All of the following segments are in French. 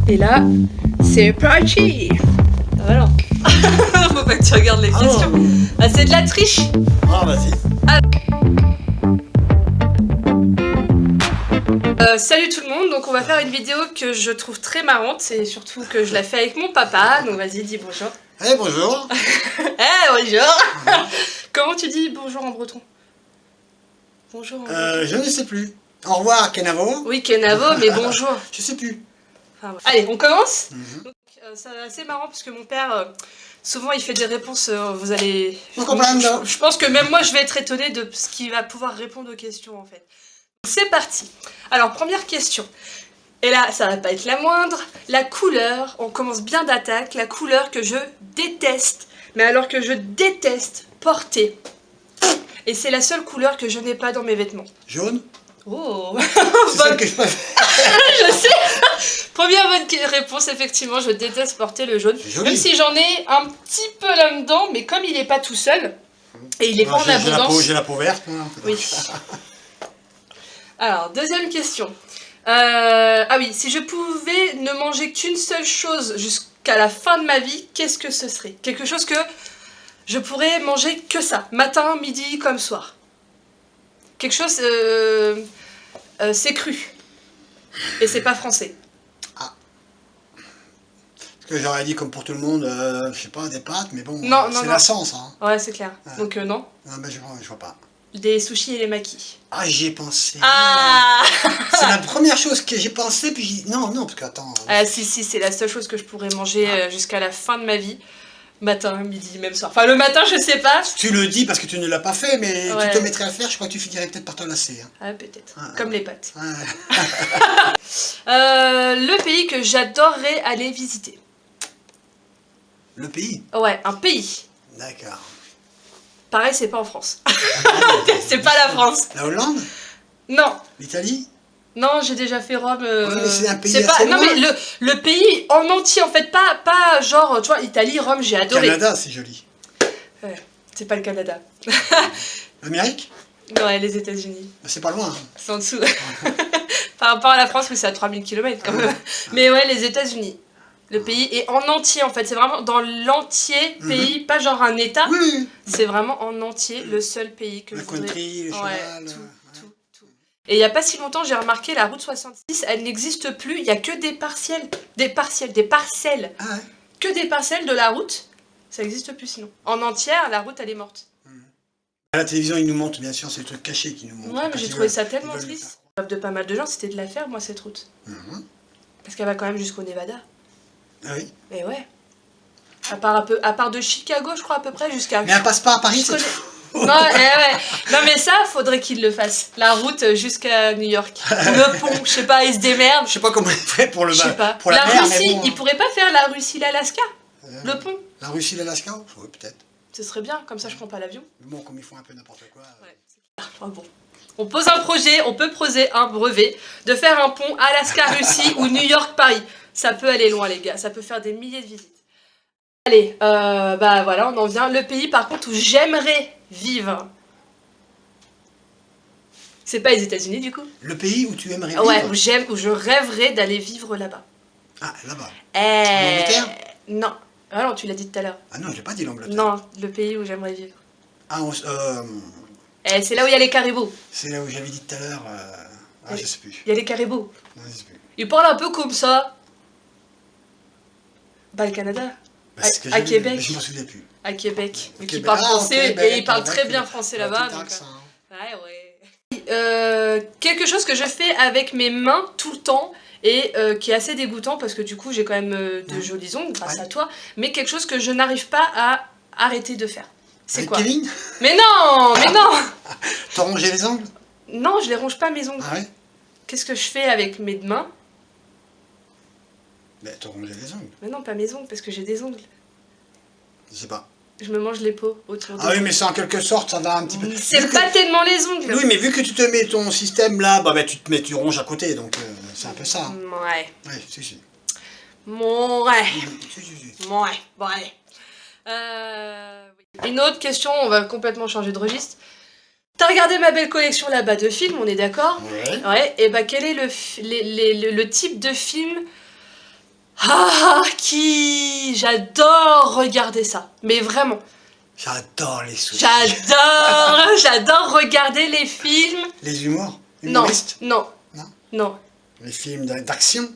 Et là, c'est parti. Voilà. Faut pas que tu regardes les questions. Ah, c'est de la triche. Ah, vas-y. Salut tout le monde, donc on va faire une vidéo que je trouve très marrante et surtout que je la fais avec mon papa, donc vas-y dis bonjour. Eh, bonjour. Bonjour. Comment tu dis bonjour en breton? Bonjour en breton. Je ne sais plus. Au revoir, Kenavo. Oui, Kenavo, mais bonjour. Je sais plus. Enfin, ouais. Allez, on commence. Donc, c'est assez marrant parce que mon père, souvent il fait des réponses, vous allez... Je pense que même moi je vais être étonnée de ce qu'il va pouvoir répondre aux questions en fait. C'est parti. Alors, première question. Et là, ça va pas être la moindre. La couleur, on commence bien d'attaque. La couleur que je déteste, mais alors que je déteste porter. Et c'est la seule couleur que je n'ai pas dans mes vêtements. Jaune. Oh. C'est celle que je préfère. Je sais. Première bonne réponse, effectivement, je déteste porter le jaune. Même si j'en ai un petit peu là-dedans, mais comme il n'est pas tout seul, et il n'est pas en abondance... J'ai la peau verte, moi. Oui. Alors, deuxième question. Ah oui, si je pouvais ne manger qu'une seule chose jusqu'à la fin de ma vie, qu'est-ce que ce serait? Quelque chose que je pourrais manger que ça, matin, midi, comme soir. Quelque chose, c'est cru. Et c'est pas français. Ah. Parce que j'aurais dit comme pour tout le monde, je sais pas, des pâtes, mais bon, c'est la sens. Hein. Ouais, c'est clair. Ouais. Donc non. Non, mais je vois pas. Des sushis et les makis. Ah, j'y ai pensé. Ah. C'est la première chose que j'ai pensé, puis j'ai dit non, parce que attends. Si, c'est la seule chose que je pourrais manger jusqu'à la fin de ma vie. Matin, midi, même soir. Enfin, le matin, je sais pas. Tu le dis parce que tu ne l'as pas fait, mais tu te mettrais à faire, je crois que tu finirais peut-être par t'en lasser. Hein. Ah, peut-être. Comme les pâtes. Ouais. Le pays que j'adorerais aller visiter. Le pays? Ouais, un pays. D'accord. Pareil, c'est pas en France. C'est pas la France. La Hollande? Non. L'Italie? Non, j'ai déjà fait Rome. Ouais, mais c'est un pays pas... assez Non, loin. mais le pays en entier, en fait, pas genre, tu vois, Italie, Rome, j'ai adoré. Canada, c'est joli. Ouais, c'est pas le Canada. L'Amérique? Ouais, les États-Unis. C'est pas loin. Hein. C'est en dessous. Par rapport à la France, oui, c'est à 3000 km quand même. Mais ouais, les États-Unis. Le pays est en entier, en fait. C'est vraiment dans l'entier pays, pas genre un État. Oui. C'est vraiment en entier le seul pays que la je voudrais... country, le cheval... tout. Et il n'y a pas si longtemps, j'ai remarqué la route 66, elle n'existe plus. Il n'y a que des parcelles. Ah ouais. Que des parcelles de la route. Ça n'existe plus sinon. En entière, la route, elle est morte. À la télévision, ils nous montrent, bien sûr, c'est le truc caché qui nous montre. Ouais, mais j'ai trouvé ça tellement triste. De pas mal de gens, c'était de la faire, moi, cette route. Parce qu'elle va quand même jusqu'au Nevada. Ah oui. Et ouais. À part de Chicago, je crois, à peu près, jusqu'à... Mais elle passe pas à Paris, c'est tout. Non, non, mais ça, faudrait qu'il le fasse. La route jusqu'à New York. Le pont, je sais pas, il se démerde. Je sais pas comment il fait pour le Je sais pas. pour la mer, Russie, mais bon, il pourrait pas faire la Russie-l'Alaska, le pont. La Russie, l'Alaska, oui, peut-être. Ce serait bien, comme ça je prends pas l'avion. Mais bon, comme ils font un peu n'importe quoi. Ouais, enfin, bon. On pose un projet, on peut poser un brevet de faire un pont Alaska-Russie ou New York-Paris. Ça peut aller loin, les gars. Ça peut faire des milliers de visites. Allez, bah voilà, on en vient. Le pays, par contre, où j'aimerais vivre. C'est pas les États-Unis, du coup? Le pays où tu aimerais vivre? Ouais, où je rêverais d'aller vivre là-bas. Ah, là-bas. L'Angleterre? Non. Ah non, tu l'as dit tout à l'heure. Ah non, j'ai pas dit l'Angleterre. Non, le pays où j'aimerais vivre. Ah, c'est là où il y a les caribous. C'est là où j'avais dit tout à l'heure. Je sais plus. Il y a les caribous. Non, je sais plus. Ils parlent un peu comme ça. Bah, le Canada. Bah, à Québec. Mais je m'en souviens plus. À Québec. Mais qui Québec. parle français Québec, et ils parlent très bien français là-bas. Donc, quelque chose que je fais avec mes mains tout le temps et qui est assez dégoûtant parce que du coup j'ai quand même de jolis ongles grâce à toi, mais quelque chose que je n'arrive pas à arrêter de faire. C'est quoi? Kevin? Mais non. T'as rongé les ongles? Non, je les ronge pas mes ongles. Ah ouais? Qu'est-ce que je fais avec mes mains? Ben, t'as rongé les ongles. Mais non, pas mes ongles, parce que j'ai des ongles. Je sais pas. Je me mange les peaux autour de... Ah oui, mais ça en quelque sorte, ça va un petit peu... C'est pas tellement les ongles. Oui, mais vu que tu te mets ton système là, bah tu ronges à côté, donc c'est un peu ça. Ouais. Ouais, si. Ouais. Si. Ouais, bon allez. Une autre question, on va complètement changer de registre. T'as regardé ma belle collection là-bas de films, on est d'accord? Ouais. Ouais, et bah quel est le type de film J'adore regarder ça. Mais vraiment. J'adore les sushis. J'adore regarder les films. Les humours? Non. Non. Non. Les films d'action?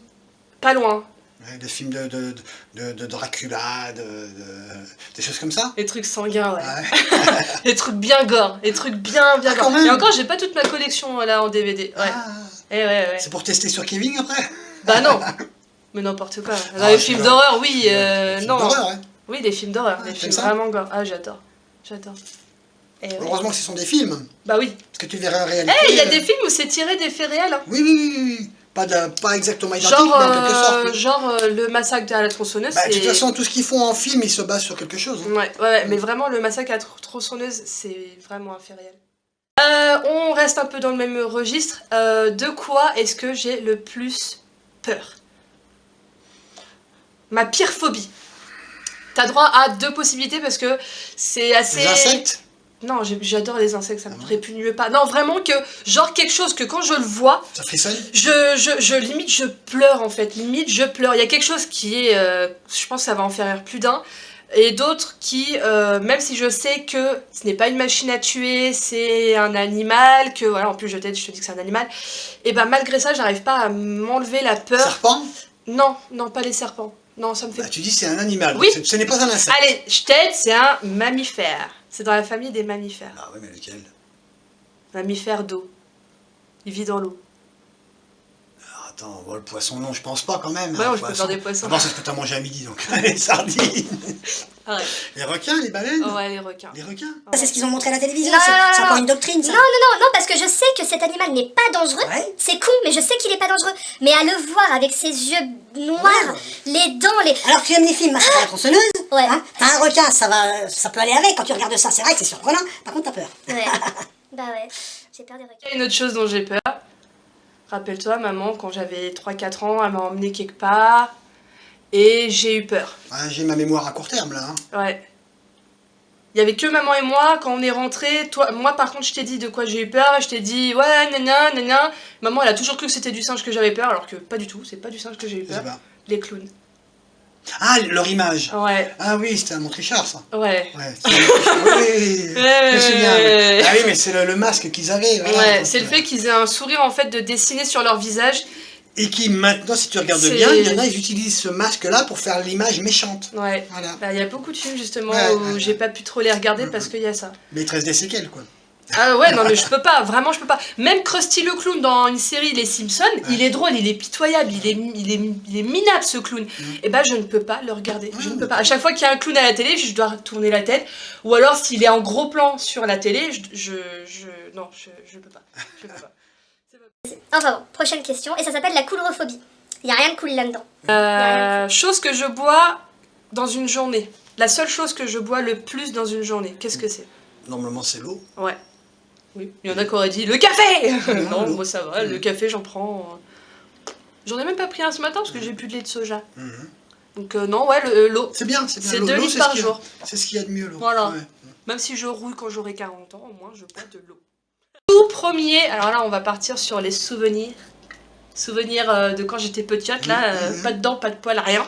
Pas loin. Ouais, des films de Dracula, des choses comme ça? Les trucs sanguins, ouais. Les trucs bien gore, les trucs bien gore. Et encore, j'ai pas toute ma collection là en DVD. Ouais. Ouais. C'est pour tester sur Kevin après? Bah non. Mais n'importe quoi. Dans les films d'horreur, oui. Non. D'horreur, ouais. Oui, des films d'horreur. Des films vraiment gore. Ah, j'adore. Heureusement que ce sont des films. Bah oui. Parce que tu verrais en réalité. Il y a des films où c'est tiré des faits réels. Hein. Oui. Pas exactement identique, mais en quelque sorte. Genre le massacre à la tronçonneuse. De toute façon, tout ce qu'ils font en film, ils se basent sur quelque chose. Hein. Ouais, mais vraiment, le massacre à la tronçonneuse, c'est vraiment un fait réel. On reste un peu dans le même registre. De quoi est-ce que j'ai le plus peur? Ma pire phobie. T'as droit à 2 possibilités parce que c'est assez... Les insectes? Non, j'adore les insectes, ça me répugne pas. Non, vraiment que, genre quelque chose que quand je le vois... Ça frissonne? Limite, je pleure en fait. Limite, je pleure. Il y a quelque chose qui est... je pense que ça va en faire rire plus d'un. Et d'autres qui, même si je sais que ce n'est pas une machine à tuer, c'est un animal, que voilà, en plus je te dis que c'est un animal, et ben malgré ça, j'arrive pas à m'enlever la peur. Serpent? Non, pas les serpents. Non, ça me fait... tu dis c'est un animal, oui. Ce n'est pas un insecte. Allez, je t'aide, c'est un mammifère. C'est dans la famille des mammifères. Ah oui, mais lequel? Mammifère d'eau. Il vit dans l'eau. Attends, le poisson, non, je pense pas quand même. Ouais, je peux faire des poissons. D'abord, c'est ce que t'as mangé à midi, donc les sardines. Ah ouais. Les requins, les baleines? Ouais, les requins. Les requins? C'est ce qu'ils ont montré à la télévision, Non, c'est encore une doctrine, ça. Non, parce que je sais que cet animal n'est pas dangereux. Ouais. C'est con, mais je sais qu'il est pas dangereux. Mais à le voir avec ses yeux noirs, les dents, Alors tu aimes les films, Massacre à la tronçonneuse? Ouais. Hein, t'as un requin, ça peut aller avec, quand tu regardes ça, c'est vrai que c'est surprenant. Par contre, t'as peur. Ouais. Bah ouais, j'ai peur des requins. Il y a une autre chose dont j'ai peur. Rappelle-toi, maman, quand j'avais 3-4 ans, elle m'a emmenée quelque part et j'ai eu peur. Ouais, j'ai ma mémoire à court terme, là. Hein. Ouais. Il y avait que maman et moi, quand on est rentrés, moi par contre je t'ai dit de quoi j'ai eu peur, et je t'ai dit ouais, nana. Maman elle a toujours cru que c'était du singe que j'avais peur, alors que pas du tout, c'est pas du singe que j'ai eu peur. Les clowns. Ah, leur image. Ouais. Ah oui, c'était un Montrichard, ça. Ouais. Oui, je me souviens. Ah oui, mais c'est le masque qu'ils avaient. Voilà, ouais, c'est le fait qu'ils aient un sourire en fait de dessiné sur leur visage. Et qui maintenant, si tu regardes bien, il y en a, ils utilisent ce masque-là pour faire l'image méchante. Ouais. Voilà. Bah, y a beaucoup de films justement où j'ai pas pu trop les regarder parce qu'il y a ça. Mais il te reste des séquelles, quoi. Ah ouais, non mais je peux pas, vraiment je peux pas. Même Krusty le clown dans une série Les Simpsons, il est drôle, il est pitoyable, il est minable ce clown. Et bah je ne peux pas le regarder, je ne peux pas. À chaque fois qu'il y a un clown à la télé, je dois tourner la tête. Ou alors s'il est en gros plan sur la télé, non, je peux pas. Je peux pas. Enfin bon, prochaine question, et ça s'appelle la coulrophobie. Il n'y a rien de cool là-dedans. Chose que je bois dans une journée. La seule chose que je bois le plus dans une journée, qu'est-ce que c'est? Normalement c'est l'eau. Ouais. Oui, il y en a qui auraient dit le café. Non, moi ça va, le café j'en prends. J'en ai même pas pris un ce matin parce que j'ai plus de lait de soja. Donc non, ouais, l'eau. C'est bien, c'est bien. C'est 2 litres par jour. C'est ce qu'il y a de mieux, l'eau. Voilà. Ouais. Même si je rouille quand j'aurai 40 ans, au moins je bois de l'eau. Tout premier, alors là on va partir sur les souvenirs. Souvenirs de quand j'étais petite, là, pas de dents, pas de poils, rien.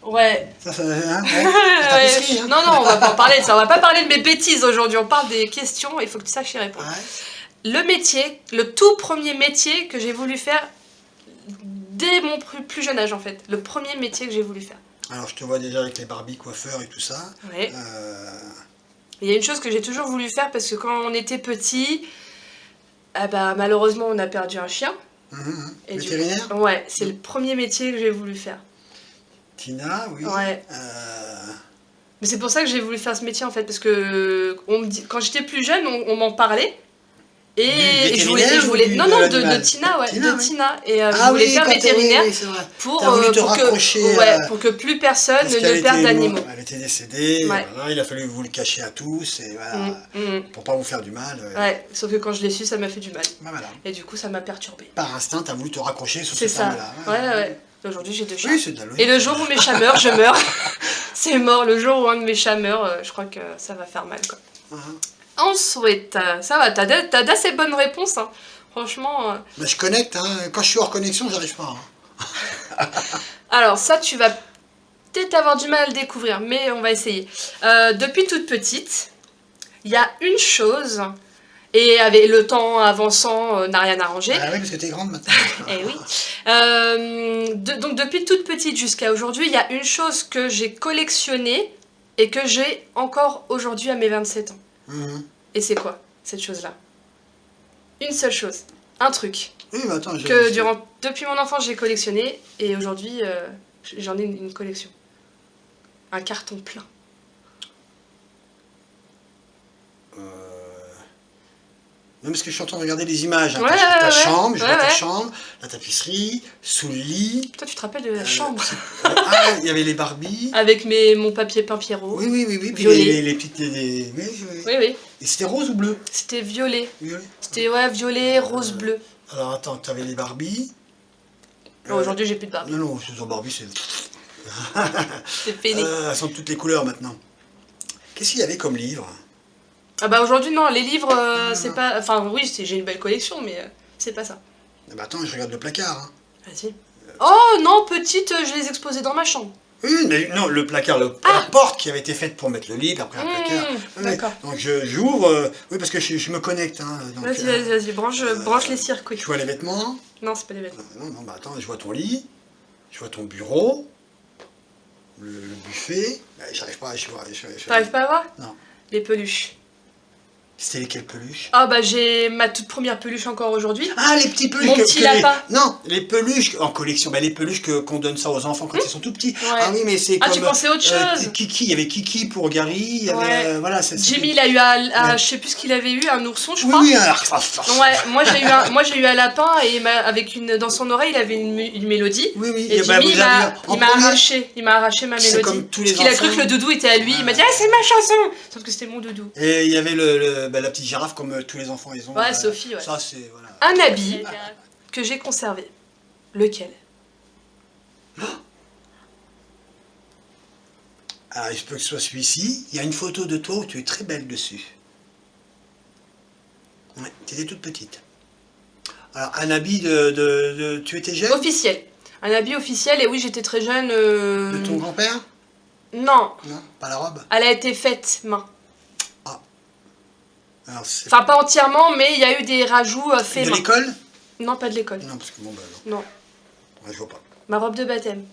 Ouais. Ça, hein, ouais. Non, on va pas parler de ça. On va pas parler de mes bêtises aujourd'hui. On parle des questions. Il faut que tu saches y répondre. Ouais. Le métier, le tout premier métier que j'ai voulu faire dès mon plus jeune âge en fait. Le premier métier que j'ai voulu faire. Alors je te vois déjà avec les Barbie coiffeurs et tout ça. Ouais. Il y a une chose que j'ai toujours voulu faire parce que quand on était petit, malheureusement on a perdu un chien. Et vétérinaire. Ouais, c'est le premier métier que j'ai voulu faire. Tina, oui. Ouais. Mais c'est pour ça que j'ai voulu faire ce métier en fait, parce que quand j'étais plus jeune, on m'en parlait. Et je voulais non, de Tina, ouais. Tina, de Tina. Et je voulais faire vétérinaire pour que plus personne ne perde d'animaux. Elle était décédée, voilà, il a fallu vous le cacher à tous, et voilà, pour pas vous faire du mal. Ouais, sauf que quand je l'ai su, ça m'a fait du mal. Voilà. Et du coup, ça m'a perturbée. Par instinct, t'as voulu te raccrocher sur cette femme-là. Ouais. Aujourd'hui, j'ai 2 chats. Oui, c'est de la logique. Et le jour où mes chats meurent, je meurs. C'est mort. Le jour où un de mes chats meurt, je crois que ça va faire mal, quoi. Ensuite, ça va, t'as d'assez bonnes réponses, hein. Franchement... je connecte, hein. Quand je suis hors connexion, j'arrive pas. Hein. Alors ça, tu vas peut-être avoir du mal à le découvrir, mais on va essayer. Depuis toute petite, il y a une chose, et avec le temps avançant, n'a rien arrangé. Ah oui, parce que t'es grande maintenant. Eh oui. Donc depuis toute petite jusqu'à aujourd'hui, il y a une chose que j'ai collectionnée et que j'ai encore aujourd'hui à mes 27 ans. Mhm. Et c'est quoi cette chose-là? Une seule chose, un truc Oui, mais attends, que depuis mon enfance j'ai collectionné et aujourd'hui j'en ai une collection. Un carton plein. Non, parce que je suis en train de regarder les images. Hein. Ouais, ta chambre, je vois ta ouais. chambre, la tapisserie, sous le lit. Toi tu te rappelles de la chambre? Ah, il y avait les Barbies. Avec mon papier peint Pierrot. Oui. Puis Violet. les petites. Oui. Oui. Et c'était rose ou bleu? C'était violet. Violet. C'était violet, rose, bleu. Alors attends, t'avais les Barbies. Bon, aujourd'hui j'ai plus de Barbie. Non, c'est sur Barbie, c'est. C'est fini. Elles sont de toutes les couleurs maintenant. Qu'est-ce qu'il y avait comme livre? Ah bah aujourd'hui non, les livres c'est pas... Enfin oui, j'ai une belle collection mais c'est pas ça. Ah bah attends, je regarde le placard. Hein. Vas-y. Oh non, petite, je les exposais dans ma chambre. Oui, mais non, le placard, la porte qui avait été faite pour mettre le livre, après un placard. D'accord. Donc j'ouvre, oui parce que je me connecte. Hein, Vas-y, branche les circuits. Je vois les vêtements. Non, c'est pas les vêtements. Non, bah attends, je vois ton lit, je vois ton bureau, le buffet. Bah, j'arrive pas, T'arrives pas à voir? Non. Les peluches. C'était lesquelles peluches? Ah bah j'ai ma toute première peluche encore aujourd'hui. Ah, les petits peluches. Mon petit lapin. Non, les peluches en collection. Bah, les peluches qu'on donne ça aux enfants quand ils sont tout petits. Ouais. Ah oui, mais c'est Ah, comme... tu pensais autre chose. Kiki, il y avait Kiki pour Gary, il y avait... Ouais. voilà, Jimmy, il a eu je sais plus ce qu'il avait eu, un ourson, je crois. Oui, Ouais, moi j'ai eu un lapin et avec dans son oreille, il avait une mélodie. Oui. Et Jimmy, il m'a arraché ma mélodie. Comme tous les parce qu'il a cru enfants. que le doudou était à lui. Il m'a dit, ah, c'est ma chanson. Sauf que c'était mon doudou. Et il y avait la petite girafe comme tous les enfants ils ont. Ouais, Sophie, ouais. Ça, c'est... Voilà. Un habit que j'ai conservé. Lequel? Alors, il se peut que ce soit celui-ci. Il y a une photo de toi où tu es très belle dessus. Ouais, tu étais toute petite. Alors, un habit tu étais jeune? Officiel. Un habit officiel, et oui, j'étais très jeune. De ton grand-père? Non. Non, pas la robe? Elle a été faite main. Alors, Enfin, pas entièrement, mais il y a eu des rajouts faits de main. l'école? Non, pas de l'école. Non, parce que bon, bah non. Non. Ouais, je vois pas. Ma robe de baptême.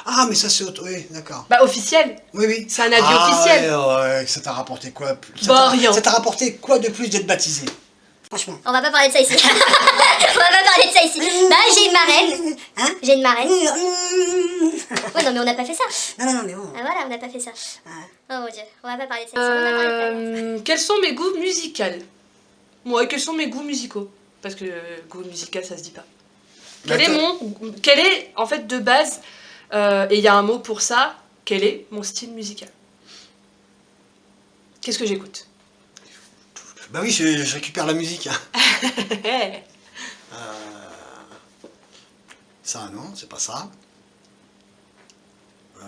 Ah, mais ça c'est autre... Oui, d'accord. Bah, officiel. Oui. C'est un habit officiel. Ouais, ça t'a rapporté quoi? Rien. Ça t'a rapporté quoi de plus d'être baptisé? Franchement. On va pas parler de ça ici. On va pas parler de ça ici. Bah, j'ai une marraine. Hein? J'ai une marraine. Ouais, non, mais on n'a pas fait ça. Non, mais bon. Ah, voilà, on n'a pas fait ça. Ah. Oh mon dieu, on va pas parler de ça ici. On va parler de ça. Quels sont mes goûts musicaux? Ouais, quels sont mes goûts musicaux? Parce que goût musical, ça se dit pas. Quel est, en fait, de base, et il y a un mot pour ça, quel est mon style musical? Qu'est-ce que j'écoute? Bah oui, je récupère la musique. Hein. Ça, non, c'est pas ça.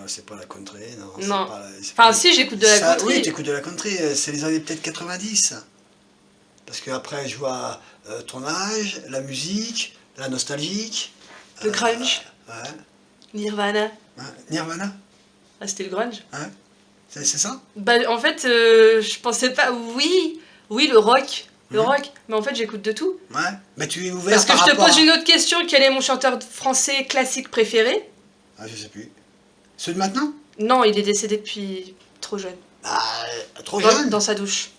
C'est pas la country, non. Non. Pas si, j'écoute de la country. Oui, t'écoutes de la country, c'est les années peut-être 90. Parce que après, je vois ton âge, la musique, la nostalgique. Le grunge. Ouais. Nirvana. Ouais. Nirvana. Ah, c'était le grunge. Ouais. C'est ça? Bah, en fait, je pensais pas... Oui, le rock. Le rock. Mais en fait, j'écoute de tout. Ouais. Mais tu es ouvert Parce que je te pose une autre question. Quel est mon chanteur français classique préféré? Ah, je sais plus. Ceux de maintenant? Non, il est décédé depuis trop jeune. Ah, trop jeune? Dans sa douche.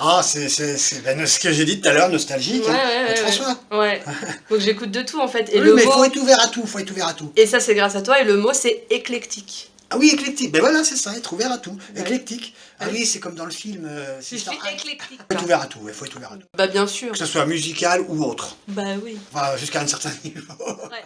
Ah, c'est ce que j'ai dit tout à l'heure, nostalgique. Ouais, François. Ouais. Donc j'écoute de tout en fait. Et Oui, mais il faut être ouvert à tout, Et ça, c'est grâce à toi. Et le mot, c'est éclectique. Ah oui, éclectique. Ben voilà, c'est ça, être ouvert à tout. Ouais. Éclectique. Ah Ouais. oui, c'est comme dans le film. Je suis éclectique. Faut être ouvert à tout, il faut être ouvert à tout. Bah bien sûr. Que ce soit musical ou autre. Bah oui. Enfin, jusqu'à un certain niveau. Ouais.